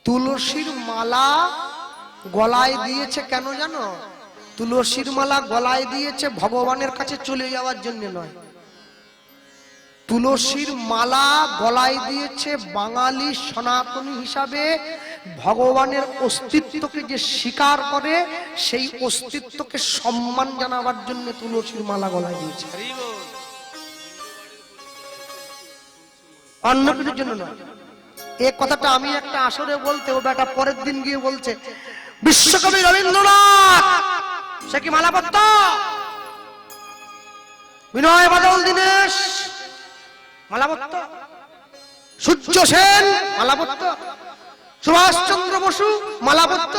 তুলসীর মালা গলায় দিয়েছে কেন জানো? তুলসীর মালা গলায় দিয়েছে ভগবানের কাছে চলে যাওয়ার জন্য নয়, তুলসীর মালা গলায় দিয়েছে বাঙালি সনাতনী হিসাবে ভগবানের অস্তিত্বকে যে স্বীকার করে সেই অস্তিত্বকে সম্মান জানাবার জন্য তুলসীর মালা গলায় দিয়েছে, অন্য কিছুর জন্য নয়। এই কথাটা আমি একটা আসরে বলতে, ও বেটা পরের দিন গিয়ে বলছে বিশ্বকবি রবীন্দ্রনাথ সে কি মালা পরত, বিনয় বাদল দীনেশ মালা পরত, সূর্য সেন মালা পরত, সুভাষচন্দ্র বসু মালা পরত।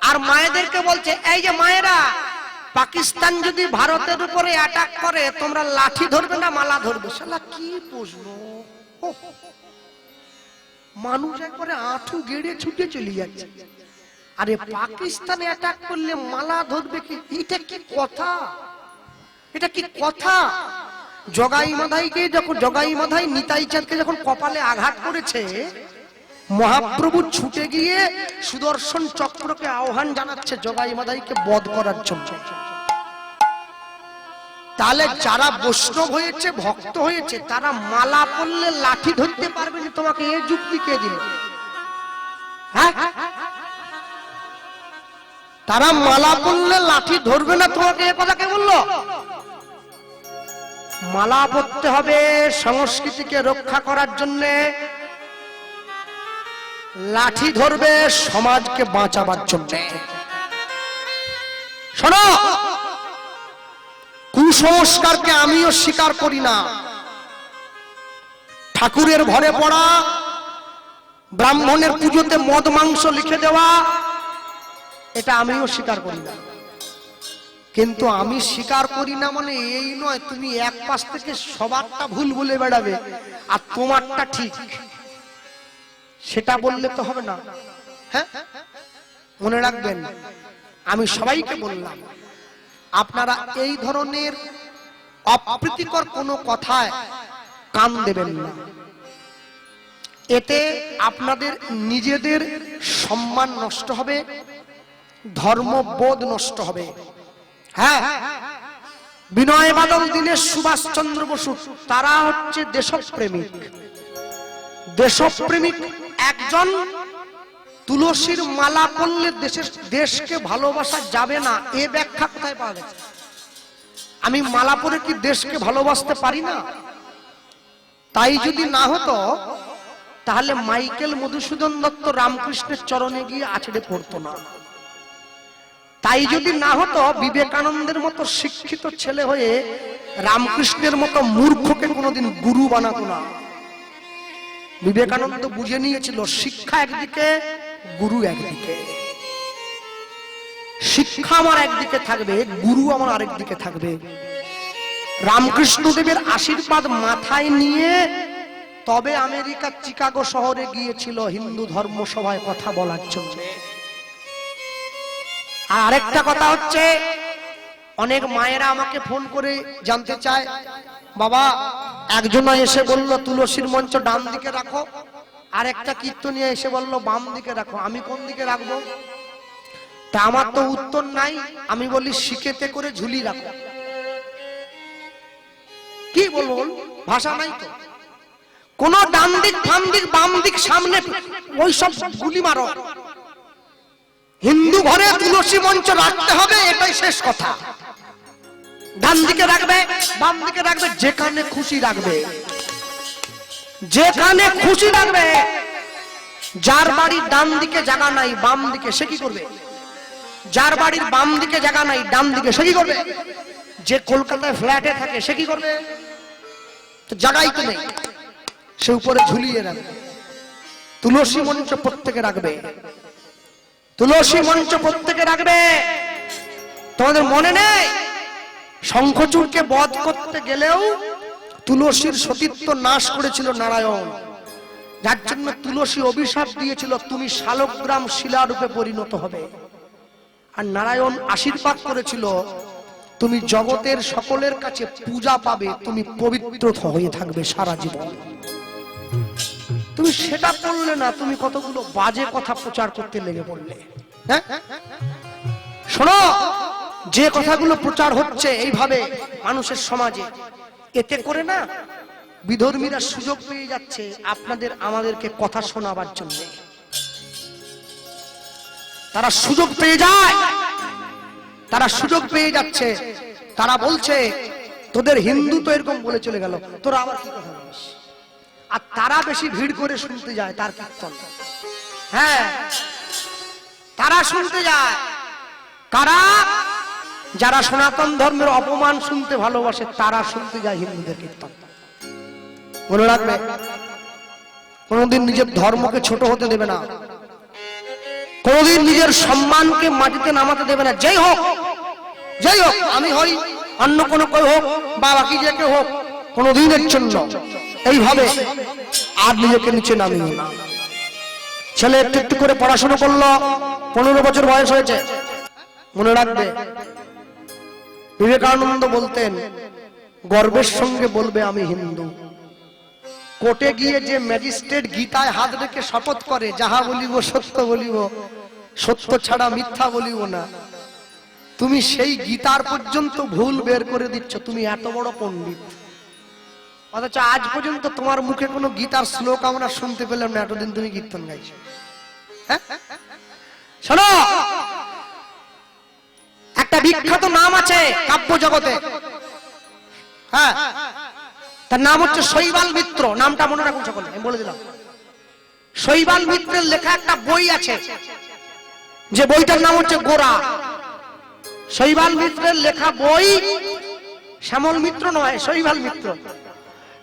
আর মায়েদেরকে বলছে এই যে মায়েরা, পাকিস্তান যদি ভারতের উপরে অ্যাটাক করে তোমরা লাঠি ধরবে না মালা ধরবে। শালা কি প্রশ্ন! মানুষ একবারে আঁঠু গেড়ে ছুটে চলে যাচ্ছে। আরে পাকিস্তানে অ্যাটাক করলে মালা ধরবে কি? এটা কি কথা? এটা কি কথা? জগাই মাধাইকে যখন জগাই মাধাই নিতাই চাঁদকে যখন কপালে আঘাত করেছে, মহাপ্রভু ছুটে গিয়ে সুদর্শন চক্রকে আহ্বান জানাচ্ছে জগাই মাধাইকে বধ করার জন্য। তাহলে যারা বৈষ্ণব হয়েছে, ভক্ত হয়েছে, তারা মালা পরলে লাঠি ধরতে পারবে না, তোমাকে এই যুক্তি কে দিল? হ্যাঁ, তারা মালা পরলে লাঠি ধরবে না, তোমাকে এ কথা কে বললো? মালা পরতে হবে সংস্কৃতিকে রক্ষা করার জন্য, লাঠি ধরবে সমাজকে বাঁচাবার জন্য। শোনো, কুসংস্কারকে আমিও স্বীকার করি না। ঠাকুরের ঘরে পড়া, ব্রাহ্মণের পুজোতে মদ মাংস লিখে দেওয়া, এটা আমিও স্বীকার করি না। কিন্তু আমি স্বীকার করি না মানে এই নয় তুমি এক পাশ থেকে সবারটা ভুল বলে বেড়াবে আর তোমারটা ঠিক, সেটা বললে তো হবে না। হ্যাঁ, মনে রাখবেন, আমি সবাইকে বললাম আপনারা এই ধরনের অপ্রীতিকর কোনো কথায় কান দেবেন না। এতে আপনাদের নিজেদের সম্মান নষ্ট হবে, ধর্মবোধ নষ্ট হবে। হ্যাঁ, বিনয় বাদল দীনেশ, সুভাষচন্দ্র বসু তারা হচ্ছে দেশপ্রেমিক। দেশপ্রেমিক একজন তুলসীর মালা পরলে দেশকে ভালোবাসা যাবে না, এ ব্যাখ্যা কোথায় পাওয়া গেছে? আমি মালা পরে কি দেশকে ভালোবাসতে পারি না? তাই যদি না হতো তাহলে মাইকেল মধুসূদন দত্ত রামকৃষ্ণের চরণে গিয়ে আছড়ে পড়তো না। তাই যদি না হতো বিবেকানন্দের মতো শিক্ষিত ছেলে হয়ে রামকৃষ্ণের মতো মূর্খকে কোনোদিন গুরু বানাতো না। বিবেকানন্দ বুঝে নিয়েছিল শিক্ষা একদিকে, গুরু একদিকে। শিক্ষা আমার একদিকে থাকবে, গুরু আমার আরেক দিকে থাকবে। রামকৃষ্ণ দেবের আশীর্বাদ মাথায় নিয়ে তবে আমেরিকার চিকাগো শহরে গিয়েছিল হিন্দু ধর্ম সভায় কথা বলার জন্য। আর আরেকটা কথা হচ্ছে, অনেক মায়েরা আমাকে ফোন করে জানতে চায়, বাবা একজন এসে বলল তুলসীর মঞ্চ ডান দিকে রাখো, আর একটা কীর্তনিয়া এসে বলল বাম দিকে রাখো, আমি কোন দিকে রাখবো? তা আমার তো উত্তর নাই। আমি বলি শিকেতে করে ঝুলি রাখো। কি বলবো, ভাষা নাই তো। কোন ডান দিক বাম দিক বাম দিক সামনে ওই সব গুলি মারো। হিন্দু ঘরে তুলসী মঞ্চ রাখতে হবে, এটাই শেষ কথা। ডান দিকে রাখবে, বাম দিকে রাখবে, যেখানে খুশি রাখবে, যেখানে খুশি রাখবে। যার বাড়ির ডান দিকে জায়গা নাই বাম দিকে, সে কি করবে? যার বাড়ির বাম দিকে জায়গা নাই ডান দিকে, সে কি করবে? যে কলকাতায় ফ্ল্যাটে থাকে সে কি করবে? তো জায়গাই তো নেই, সে উপরে ঝুলিয়ে রাখবে। তুলসী মঞ্চ প্রত্যেকে রাখবে, তুলসী মঞ্চ প্রত্যেকে রাখবে। তোমাদের মনে নেই শঙ্খচূড়কে বধ করতে গেলেও তুলসীর সতীত্ব নাশ করেছিল নারায়ণ, যার জন্য তুলসী অভিশাপ দিয়েছিল তুমি শালগ্রাম শিলারূপে পরিণত হবে। আর নারায়ণ আশীর্বাদ করেছিল তুমি জগতের সকলের কাছে পূজা পাবে, তুমি পবিত্র হয়ে থাকবে সারা জীবন। তুমি সেটা করলে না, তুমি কতগুলো বাজে কথা প্রচার করতে লেগে পড়লে। হ্যাঁ, শোনো, যে কথাগুলো প্রচার হচ্ছে এইভাবে মানুষের সমাজে, এতে করে না বিধর্মীরা সুযোগ পেয়ে যাচ্ছে আপনাদের আমাদেরকে কথা শোনাবার জন্য। তারা সুযোগ পেয়ে যায়, তারা সুযোগ পেয়ে যাচ্ছে। তারা বলছে তোদের হিন্দু তো এরকম বলে চলে গেল, তোরা আবার কি কথা বলিস। আর তারা বেশি ভিড় করে শুনতে যায় তার কীর্তন। হ্যাঁ, তারা শুনতে যায়। কারা? যারা সনাতন ধর্মের অপমান শুনতে ভালোবাসে তারা শুনতে যায় হিন্দুদের কীর্তন। মনে রাখবে, কোনদিন নিজের ধর্মকে ছোট হতে দেবে না, কোনদিন নিজের সম্মানকে মাটিতে নামাতে দেবে না। যেই হোক, যেই হোক, আমি হই, অন্য কোনো কেউ হোক, বা বাকি যে কেউ হোক, কোনদিনের জন্য এইভাবে আর নিজেকে নিচে নামিয়ে না। ছেলে একটু একটু করে পড়াশোনা করলো, 15 বছর বয়স হয়েছে। মনে রাখবে, বিবেকানন্দ বলতেন, গর্বের সঙ্গে বলবে আমি হিন্দু। কোর্টে গিয়ে যে ম্যাজিস্ট্রেট গীতায় হাত রেখে শপথ করে, যাহা বলিব সত্য বলিব, সত্য ছাড়া মিথ্যা বলিব না, তুমি সেই গীতার পর্যন্ত ভুল বের করে দিচ্ছ। তুমি এত বড় পণ্ডিত, অথচ আজ পর্যন্ত তোমার মুখে কোনো গীতার শ্লোক আমরা শুনতে পেলাম না। এতদিন তুমি কীর্তন গাইছো। হ্যাঁ, শোনো, একটা বিখ্যাত নাম আছে কাব্য জগতে। হ্যাঁ, তার নাম হচ্ছে শৈবাল মিত্র। নামটা মনে রাখুন সকলে, আমি বলে দিলাম। শৈবাল মিত্রের লেখা একটা বই আছে, যে বইটার নাম হচ্ছে গোরা। শৈবাল মিত্রের লেখা বই, শ্যামল মিত্র নয়, শৈবাল মিত্র।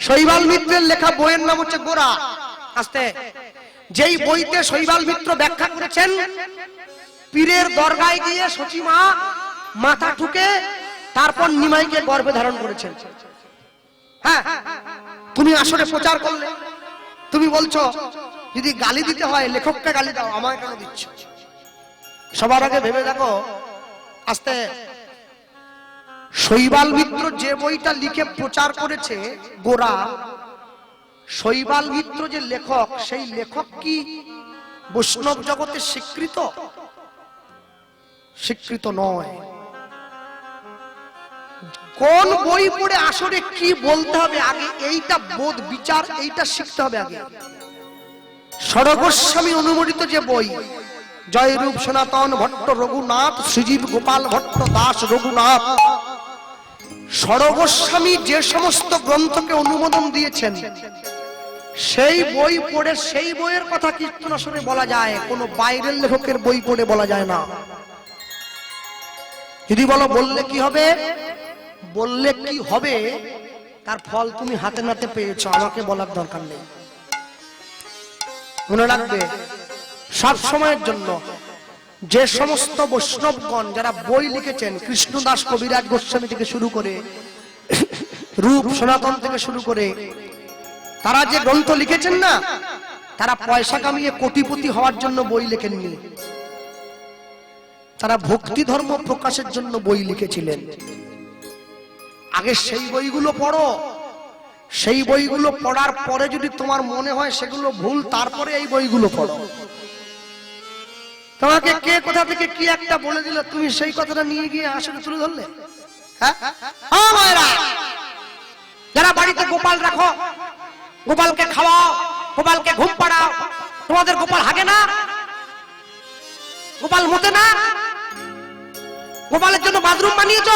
শৈবাল মিত্রের লেখা বইয়ের নাম হচ্ছে গোরা। আস্তে, যেই বইতে শৈবাল মিত্র ব্যাখ্যা করেছেন, পীরের দরগায় গিয়ে সচিমা মাথা ঠুকে তারপর নিমাইকে গর্ভে ধারণ করেছেন। হ্যাঁ, তুমি আসলে প্রচার করলে, তুমি বলছো যদি গালি দিতে হয় লেখককে গালি দাও, আমায় কেন দিচ্ছ? সবার আগে ভেবে দেখো। আস্তে, শৈবাল মিত্র যে বইটা লিখে প্রচার করেছে গোরা, শৈবাল মিত্র যে লেখক, সেই লেখক কি বৈষ্ণব জগতে স্বীকৃত? স্বীকৃত নয়। কোন বই পড়ে আসলে কি বলতে হবে আগে, এইটা বোধ বিচার, এইটা শিখতে হবে আগে। ষড়গোস্বামী অনুমোদিত যে বই, জয়রূপ সনাতন ভট্ট রঘুনাথ, শ্রীজীব গোপাল ভট্ট দাস রঘুনাথ, ষড়গোস্বামী যে সমস্ত গ্রন্থকে অনুমোদন দিয়েছেন, সেই বই পড়ে সেই বইয়ের কথা কীর্তন আসরে বলা যায়, কোনো বাইরের লেখকের বই পড়ে বলা যায় না। যদি বলো বললে কি হবে, বললে কি হবে তার ফল তুমি হাতে নাতে পেয়েছো, আমাকে বলার দরকার নেই। মনে রাখবে, সব সময়ের জন্য যে সমস্ত বৈষ্ণবগণ যারা বই লিখেছেন, কৃষ্ণদাস কবিরাজ গোস্বামী থেকে শুরু করে, রূপ সনাতন থেকে শুরু করে, তারা যে গ্রন্থ লিখেছেন না, তারা পয়সা কামিয়ে কোটিপতি হওয়ার জন্য বই লেখেননি। তারা ভক্তি ধর্ম প্রকাশের জন্য বই লিখেছিলেন। আগে সেই বইগুলো পড়ো, সেই বইগুলো পড়ার পরে যদি তোমার মনে হয় সেগুলো ভুল, তারপরে এই বইগুলো পড়ো। তোমাকে কে কোথা থেকে কি একটা বলে দিল, তুমি সেই কথাটা নিয়ে গিয়ে আসলে তুলে ধরলে। হ্যাঁ, যারা বাড়িতে গোপাল রাখো, গোপালকে খাওয়াও, গোপালকে ঘুম পাড়াও, তোমাদের গোপাল হাগে না, গোপাল মতে না, গোপালের জন্য বাথরুম বানিয়েছ,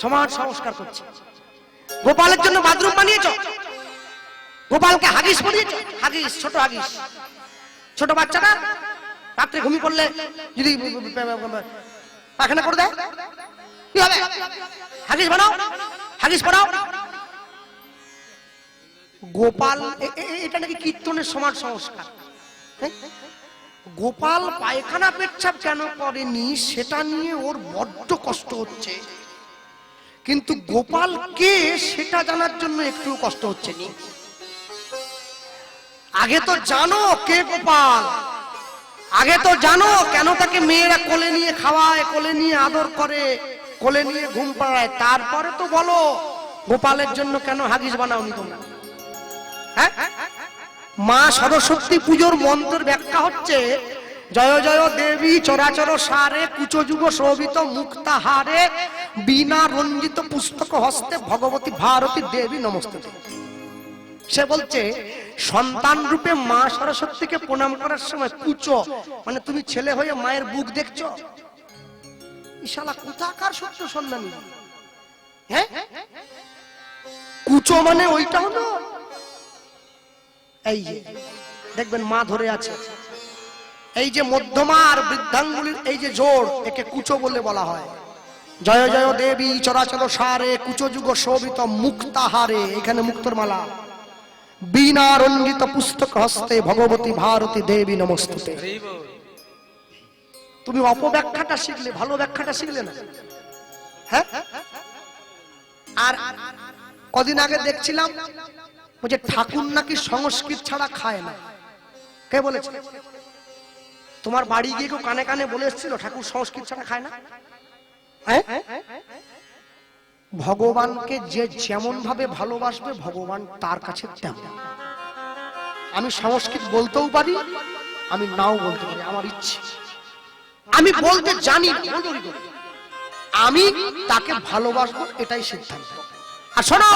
সমাজ সংস্কার করছে। গোপালের জন্য বাথরুম বানিয়েছ, গোপালকে হাগিস বানিয়েছ, হাগিস, ছোট হাগিস, ছোট বাচ্চাটা রাত্রে ঘুমিয়ে পড়লে যদি পায়খানা করে দেয় কি হবে? হাগিস বানাও, হাগিস পড়াও। গোপাল, এটা নাকি কীর্তনের সমাজ সংস্কার। গোপাল পায়খানা পেচ্ছাপ কেন করেনি সেটা নিয়ে ওর বড্ড কষ্ট হচ্ছে, কিন্তু গোপাল কে সেটা জানার জন্য একটু কষ্ট হচ্ছে নি। আগে তো জানো কে গোপাল, আগে তো জানো কেন তাকে মেয়েরা কোলে নিয়ে খাওয়ায়, কোলে নিয়ে আদর করে, কোলে নিয়ে ঘুম পাড়ায়, তারপরে তো বলো গোপালের জন্য কেন হাগিস বানাওনি তোমরা। হ্যাঁ? মা সরস্বতী পুজোর মন্ত্রের ব্যাখ্যা হচ্ছে জয় জয় দেবী চরাচর সারে কুচযুগ শোভিত মুক্তাহারে বিনা রঞ্জিত পুস্তক হস্তে ভগবতী ভারতী দেবী নমস্তুতে। সে বলছে সন্তান রূপে মা সরস্বতীকে প্রণাম করার সময় কুচো মানে তুমি ছেলে হয়ে মায়ের বুক দেখছো, ইশালা কোথাকার সত্য সন্ধানী? হ্যাঁ, কুচো মানে ওইটা হলো এই যে দেখবেন মা ধরে আছে, এই যে মধ্যমা আর বৃদ্ধাঙ্গুলির এই যে জোড়, একে কুচো বলে বলা হয়। জয় জয় দেবী চরাচর সারে কুচযুগ শোভিত মুক্তাহারে, এখানে মুক্তর মালা, বিনা রঞ্জিত পুস্তক হস্তে ভগবতী ভারতী দেবী নমস্তুতে। তুমি অপব্যাখ্যাটা শিখলে, ভালো ব্যাখ্যাটা শিখলে না। হ্যাঁ, আর কদিন আগে দেখছিলাম যে ঠাকুর নাকি সংস্কৃত ছাড়া খায় না। কে বলেছে? তোমার বাড়ি গিয়ে কেউ কানে কানে বলে এসেছিল ঠাকুর সংস্কৃত ছাড়া খায় না? হ্যাঁ, ভগবানকে যে যেমন ভাবে ভালোবাসবে ভগবান তার কাছে তেমন। আমি সংস্কৃত বলতেও পারি, আমি নাও বলতে পারি, আমার ইচ্ছে। আমি বলতে জানি না, আমি তাকে ভালোবাসবো, এটাই সিদ্ধান্ত। আর শোনো,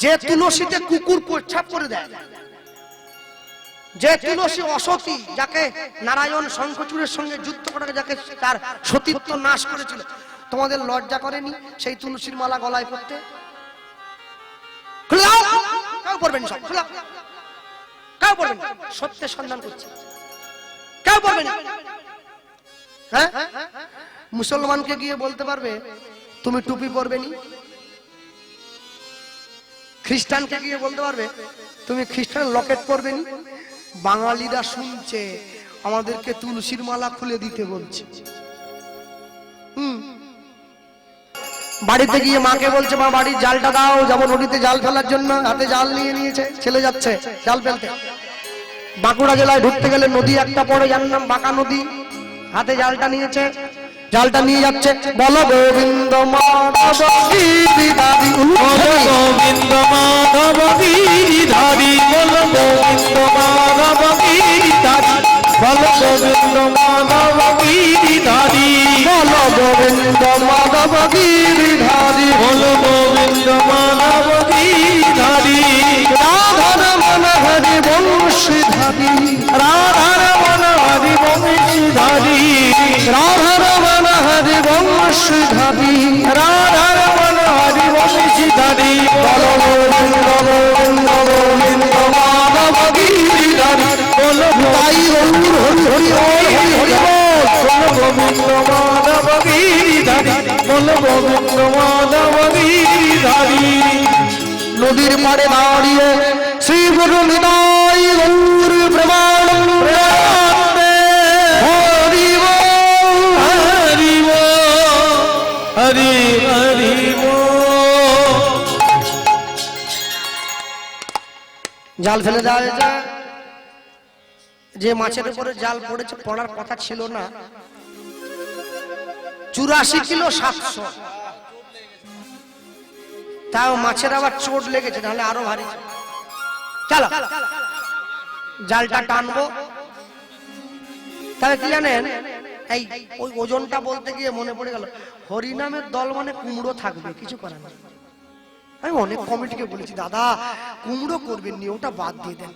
যে তুলসীতে কুকুর প্রস্রাব করে দেয়, যে তুলসী অসতী, যাকে নারায়ণ শঙ্খচূড়ের সঙ্গে যুদ্ধ করে যাকে তার সতীত্ব নাশ করেছিল, তোমাদের লজ্জা করেনি সেই তুলসীর মালা গলায় পড়তে? কেউ পড়বেন, সব কেউ পড়বেন, সত্যের সন্ধান করছে, কেউ পড়বেন। হ্যাঁ, মুসলমানকে গিয়ে বলতে পারবে তুমি টুপি পরবে নি? খ্রিস্টানকে গিয়ে বলতে পারবে তুমি খ্রিস্টান লকেট পরবে নি? বাঙালিরা শুনছে আমাদেরকে তুলসীর মালা খুলে দিতে বলছে। বাড়িতে গিয়ে মাকে বলছে মা বাড়ির জালটা দাও, যাবো নদীতে জাল ফেলার জন্য। হাতে জাল নিয়ে নিয়েছে, ছেলে যাচ্ছে জাল ফেলতে। বাঁকুড়া জেলায় ঢুকতে গেলে নদী একটা পড়ে, যার নাম বাঁকা নদী। হাতে জালটা নিয়েছে, জালটা নিয়ে যাচ্ছে, বলো গোবিন্দ মাধব গিরিধারী, গোবিন্দ মাধব গিরিধারী, বলো গোবিন্দ মাধব গিরিধারী, বলো গোবিন্দ মাধব গিরিধারী, বলো গোবিন্দ মাধব গিরিধারী, বলো গোবিন্দ মাধব গিরিধারী, রাধার মন হরি বংশীধারী, রাধার মন হরি বংশীধারী, রাধার মন হরি বংশীধারী, রাধার মন হরি বংশীধারী, বলো গোবিন্দ গোবিন্দ গোবিন্দ মাধব গিরিধারী, বলো তাই হরি হরি হরি হরি হরি বল, বলো গোবিন্দ মাধব গিরিধারী, বলো গোবিন্দ মাধব গিরিধারী। নদীর পাড়ে দাঁড়িয়ে শ্রী গুরু নিতাই গৌর প্রেমানন্দে হরি বল হরি বল হরি হরি বল। জাল ফেলে দেওয়া হয়েছে, যে মাছের উপরে জাল পড়েছে, পড়ার কথা ছিল না, 84 কিলো 700, তাও মাছের আবার চোট লেগেছে, তাহলে আরো ভারী। চলো জালটা টানবো। তাহলে কি জানেন, এই ওই ওজনটা বলতে গিয়ে মনে পড়ে গেল, হরিনামের দল মানে কুমড়ো থাকবে, কিছু করার নেই। আমি অনেক কমিটিকে বলেছি দাদা কুমড়ো করবেন নি, ওটা বাদ দিয়ে দেন।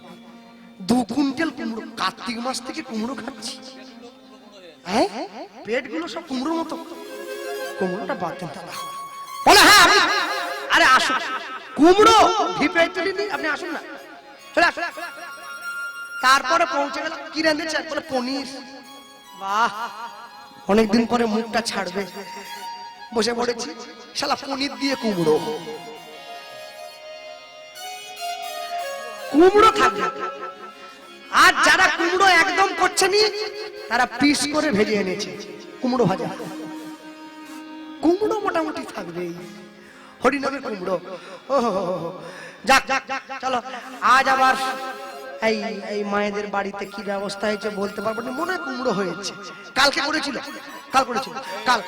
2 কুইন্টাল কুমড়ো, কার্তিক মাস থেকে কুমড়ো খাচ্ছি, হ্যাঁ পেটগুলো সব কুমড়োর মতো, কুমড়োটা বাদ দেন দাদা। বলে হ্যাঁ, আরে আসুন, কুমড়ো ঢিপে তুলি দিই, আপনি আসুন না, চলে আসুন। তারপরে পৌঁছে গেল, কি রাঁধেছে? বলে পনির। বাহ, অনেকদিন পরে মুখটা ছাড়বে, বসে পড়েছি, শালা পনির দিয়ে কুমড়ো, কুমড়ো থাকবে। আর যারা কুমড়ো একদম করছে নি, তারা পিস করে ভেজে এনেছে কুমড়ো ভাজা। কুমড়ো মোটামুটি থাকবেই, হরিনামের কুমড়ো। ও যাক, চলো আজ আবার এই এই মায়েদের বাড়িতে কি ব্যবস্থা হয়েছে বলতে পারবো না, মনে হয় কুমড়ো হয়েছে। কালকে করেছিল, কাল করেছিল, কাল,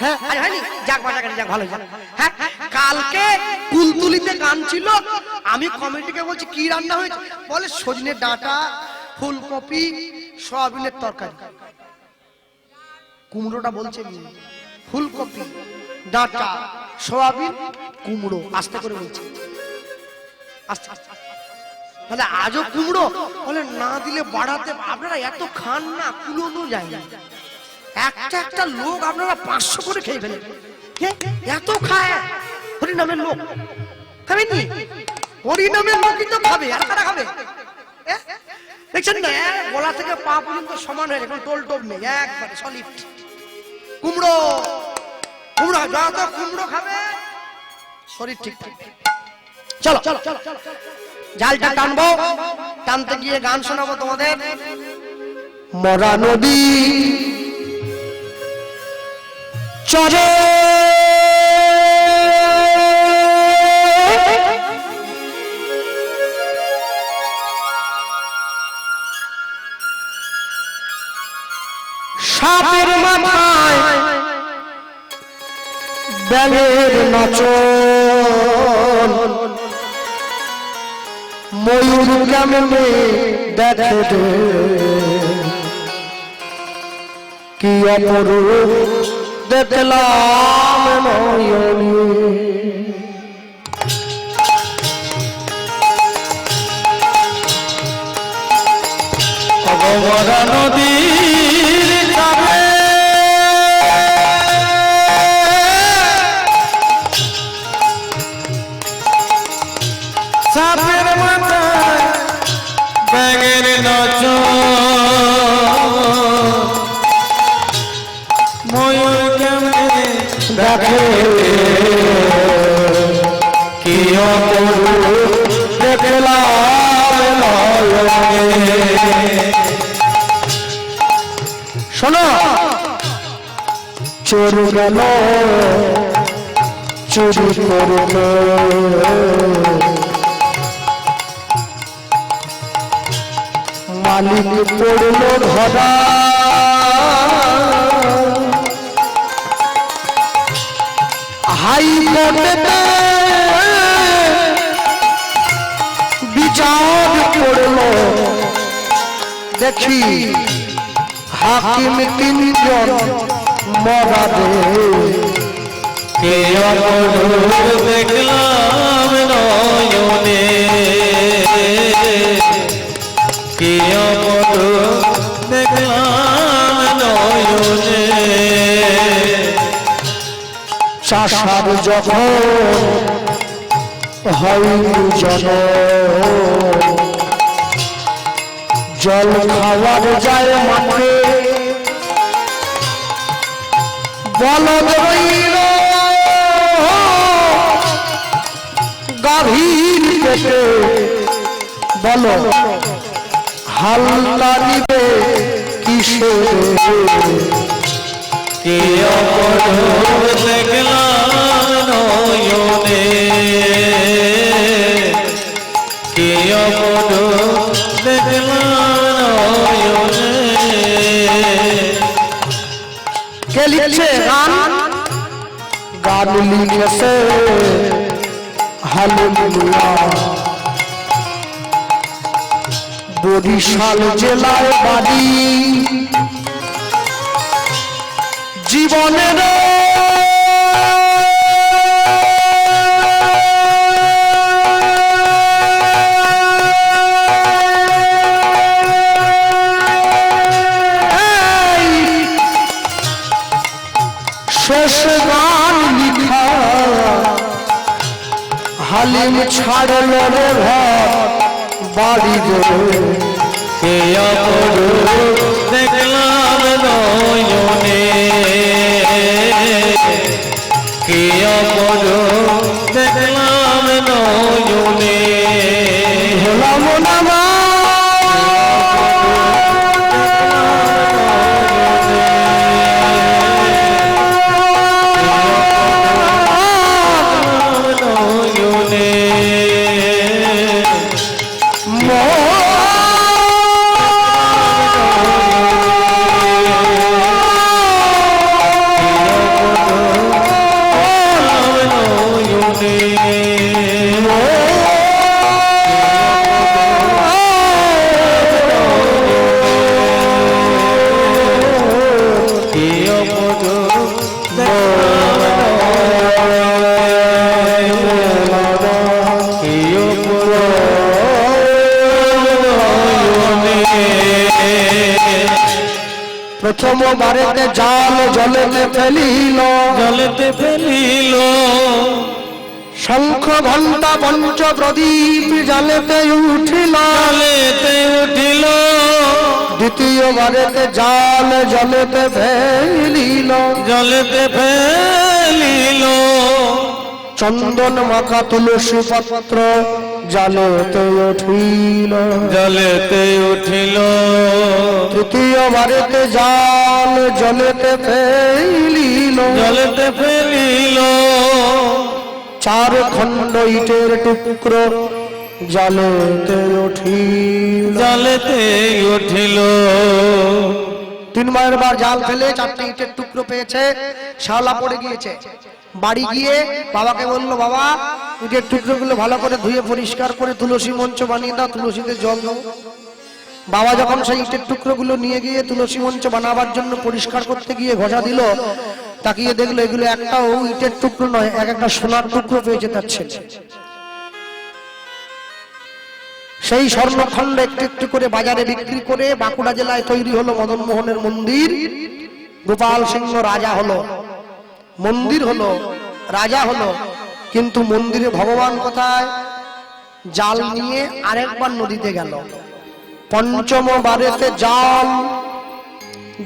হ্যাঁ হয়নি, যাক বাজা যাক, ভালো যাক। হ্যাঁ কালকে কুলতুলিতে গান ছিল, আমি কমিটিকে বলছি কি রান্না হয়েছে, বলে সজনে ডাঁটা, ফুলকপি, সয়াবিনের তরকারি। কুমড়োটা বলছে ফুলকপি, ডাঁটা, সয়াবিন, কুমড়ো, আস্তে করে বলছে, আস্তে আস্তে। তাহলে আজও কুমড়ো, বলে না দিলে বাড়াতে, আপনারা এত খান না, কুলোনো যায় না। একটা একটা লোক আপনারা 500 করে খেয়ে ফেলেন, এত খায়। হরিনামের লোক খাবেননি, হরিনামের লোকই তো খাবে, আর কারা খাবে? দেখছেন না, গলা থেকে পা পর্যন্ত সমান হয়ে এখন টোল টোপ নেই, একবারে সলিড। কুমড়ো কুমড়ো, যত কুমড়ো খাবে শরীর ঠিক ঠিক। চলো চলো চলো, জালটা টানবো, টানতে গিয়ে গান শোনাবো তোমাদের। মরা নদী চরে সাপের মাথায় ব্যাঙের নাচন, ময়ূর কেমনে দেখে কি অপরূপ দেখলাম নয়নে। মরা নদীর ধারে সাপের মাথায় ব্যাঙের নাচন, ময়ূর কেমনে দেখে কি অপরূপ দেখলাম নয়নে। শোনো, চোর গেল চুরি করলো, মালিক পড়লো ধরা, হাইকোর্টে বিচার করলো, দেখি হাকিম 3 জন মরা দে, কে অপরূপ দেখলাম নয়নে, কে অপরূপ দেখলাম নয়নে। চাষার যখন হয়নি জন, জল খাওয়ার যায় মাঠে, বলদ রইল গাভীর পেটে, বলো হালকা নিবে কিসে, কে অপরূপ দেখলাম নয়নে, কে অপরূপ দেখলাম নয়নে। কে লিখছে গান? গান লিখেছে হালেলুয়া, বরিশাল জেলায় বাড়ি, জীবনের শেষ গান লিখা, হালিম ছাড়ল রে ঘর বাড়ি রে, কে অপরূপ দেখলাম নয়নে, কে অপরূপ দেখলাম নয়নে। হলাম নামা নয়নে। প্রথমবারেতে জাল জলেতে ফেলিল, জলেতে ফেলিল, শঙ্খ ঘণ্টা পঞ্চ প্রদীপ জালেতে উঠিল, জলেতে উঠিল, দ্বিতীয়বারেতে জাল জলেতে ফেলিল, জলেতে ফেলিল, চন্দন মাখা তুলসী পত্র জালেতে উঠিল, জলেতে উঠিল, তৃতীয়বারেতে জাল জলেতে ফেলিল, জলেতে ফেলিল, চার খণ্ড ইটের টুকরো জালেতে উঠিল, জলেতে উঠিল, তিনবার জাল ফেলে চারটে ইটের টুকরো পেয়েছে, শাওলা পড়ে গিয়েছে। বাড়ি গিয়ে বাবাকে বললো, বাবা ইটের টুকরোগুলো ভালো করে ধুয়ে পরিষ্কার করে তুলসী মঞ্চ বানিয়ে দাও, তুলসীতে জল দাও। বাবা যখন সেই ইটের টুকরোগুলো নিয়ে গিয়ে তুলসী মঞ্চ বানাবার জন্য পরিষ্কার করতে গিয়ে ঘষা দিল, তাকিয়ে দেখলো এগুলো একটাও ইটের টুকরো নয়, এক একটা সোনার টুকরো পেয়েছে তার ছেলে। সেই স্বর্ণখণ্ড একটু একটু করে বাজারে বিক্রি করে বাঁকুড়া জেলায় তৈরি হলো মদন মোহনের মন্দির। গোপাল সিংহ রাজা হলো, মন্দির হলো, রাজা হলো, কিন্তু মন্দিরে ভগবান কোথায়? জাল নিয়ে আরেকবার নদীতে গেল। পঞ্চম বারেতে জাল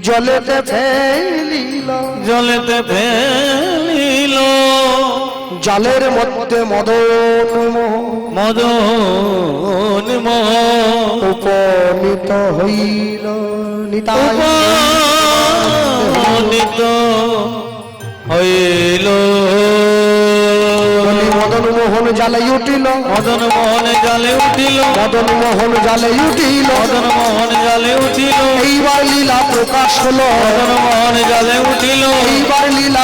জলেতে ফেলিল, জলেতে ফেলিল, জলের মধ্যে মদন মদন মোহন উপনীত হইল, নিতাই উপনীত হইল, মদন মোহন জালে উঠিল, মদন মোহন জালে উঠিল, মদন মোহন জালে উঠিল, মদন মোহন জালে উঠিল, এইবার লীলা প্রকাশ হলো, মদন মোহন জালে উঠিল, এইবার লীলা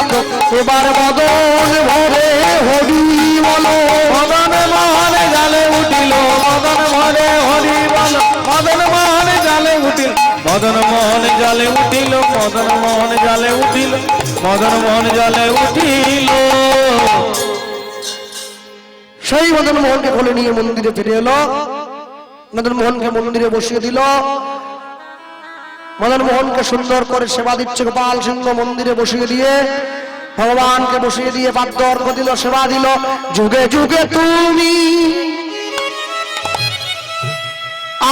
এবার মদন ভরে হরি বলো, মদন মোহন জালে উঠিল, মদন ভরে হরি বল, মদন মোহন জালে উঠিল, মদন মোহন জালে উঠিল, মদন মোহন জালে উঠিল, মদন মোহন জালে উঠিল, সেই মদন মোহনকে কোলে নিয়ে মন্দিরে ফিরে এলো, মদন মোহনকে মন্দিরে বসিয়ে দিল, মদন মোহনকে সুন্দর করে সেবা দিচ্ছে গোপাল সিংহ। মন্দিরে বসিয়ে দিয়ে ভগবানকে বসিয়ে দিয়ে বাদ্য অর্ঘ দিল, সেবা দিল। যুগে যুগে তুমি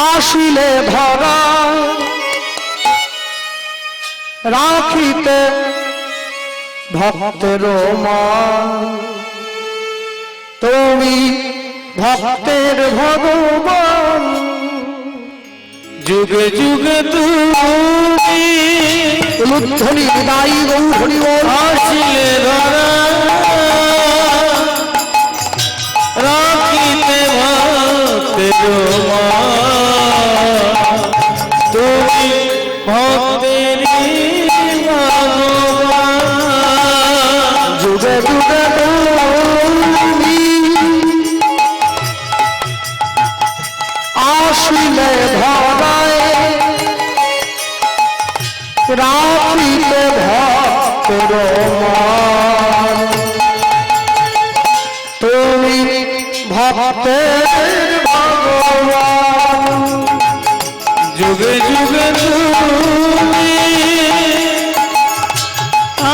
আসিলে ধরা রাখিতে ভক্তের মান, তুমি ভক্তের ভগবান, যুগে যুগে তুমি উলুধ্বনি বিদায়ী গৌধরি বল, আসিলে ধরা রাখিতে ভক্তের মান, তুমি ভক্তের ভগবান, যুগে যুগে তুমি আসিলে ধরায় রাখিতে ভক্তের মান, তুমি ভক্তের ভগবান, যুগে যুগে তুমি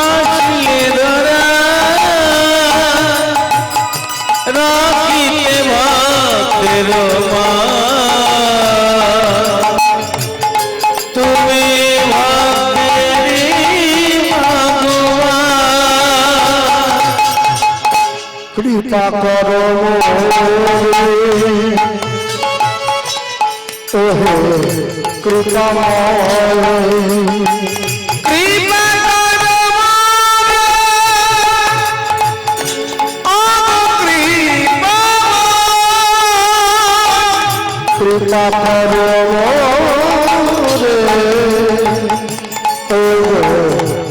আসলে ধরা রাখিতে ভক্তের মান, তুমি ভক্তের ভগবান, কৃপা করো ওহে কৃপাময়, কৃপা করো ও কৃপা, কৃপা করো রে ওহে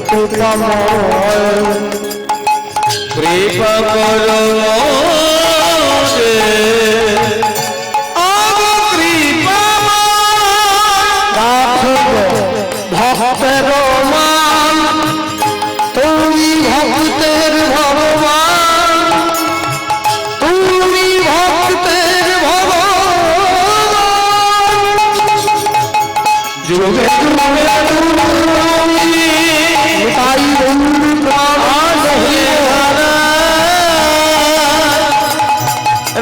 কৃপাময়, কৃপা করো রে ও কৃপা, রাখব ভক্তের মান, তুমি ভক্তের ভগবান, তুমি ভক্তের ভগবান, যুগে যুগে তুমি তাই বন্ধু প্রাণ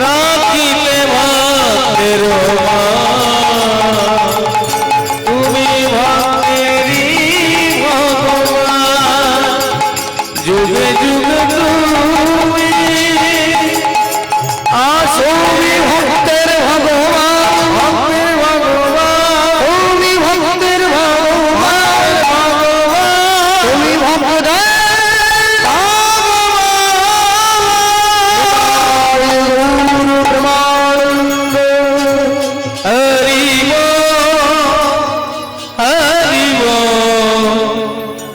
রাখিলে ভক্তের তুমি ভক্তেরই ভগবান যুগে যুগে তুমি আসো ভক্তের ভগবান ভক্তের ভগবান তুমি ভক্তের ভগবান তুমি ভক্তের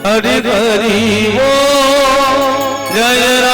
हरि हरि जय